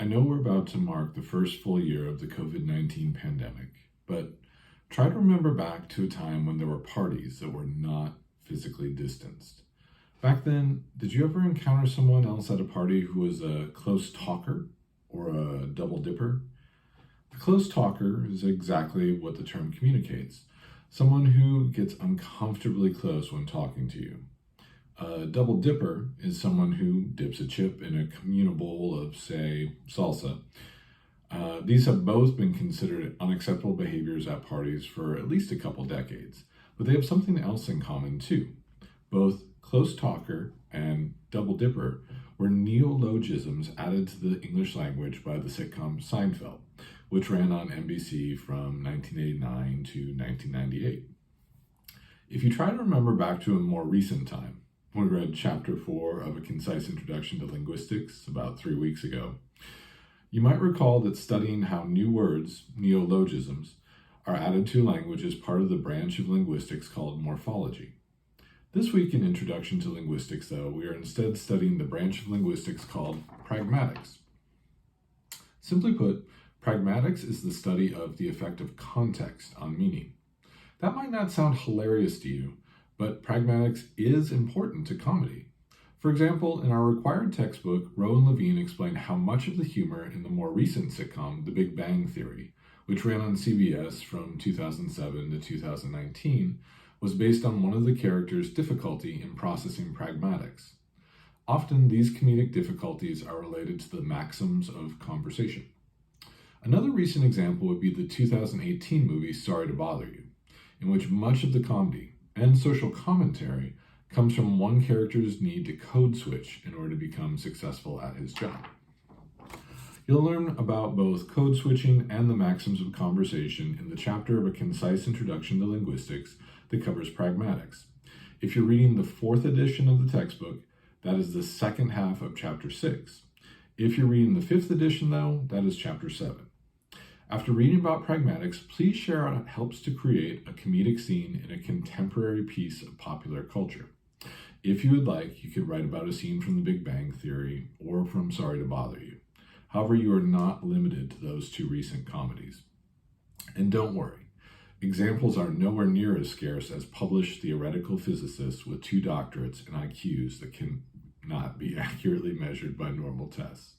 I know we're about to mark the first full year of the COVID-19 pandemic, but try to remember back to a time when there were parties that were not physically distanced. Back then, did you ever encounter someone else at a party who was a close talker or a double dipper? The close talker is exactly what the term communicates. Someone who gets uncomfortably close when talking to you. A double dipper is someone who dips a chip in a communal bowl of, say, salsa. These have both been considered unacceptable behaviors at parties for at least a couple decades, but they have something else in common too. Both close talker and double dipper were neologisms added to the English language by the sitcom Seinfeld, which ran on NBC from 1989 to 1998. If you try to remember back to a more recent time, we read Chapter 4 of A Concise Introduction to Linguistics about 3 weeks ago. You might recall that studying how new words, neologisms, are added to language is part of the branch of linguistics called morphology. This week in Introduction to Linguistics, though, we are instead studying the branch of linguistics called pragmatics. Simply put, pragmatics is the study of the effect of context on meaning. That might not sound hilarious to you, but pragmatics is important to comedy. For example, in our required textbook, Rowan Levine explained how much of the humor in the more recent sitcom, The Big Bang Theory, which ran on CBS from 2007 to 2019, was based on one of the characters' difficulty in processing pragmatics. Often, these comedic difficulties are related to the maxims of conversation. Another recent example would be the 2018 movie Sorry to Bother You, in which much of the comedy and social commentary comes from one character's need to code switch in order to become successful at his job. You'll learn about both code switching and the maxims of conversation in the chapter of A Concise Introduction to Linguistics that covers pragmatics. If you're reading the 4th edition of the textbook, that is the second half of chapter 6. If you're reading the 5th edition, though, that is chapter 7. After reading about pragmatics, please share how it helps to create a comedic scene in a contemporary piece of popular culture. If you would like, you could write about a scene from The Big Bang Theory or from Sorry to Bother You. However, you are not limited to those two recent comedies. And don't worry, examples are nowhere near as scarce as published theoretical physicists with 2 doctorates and IQs that can not be accurately measured by normal tests.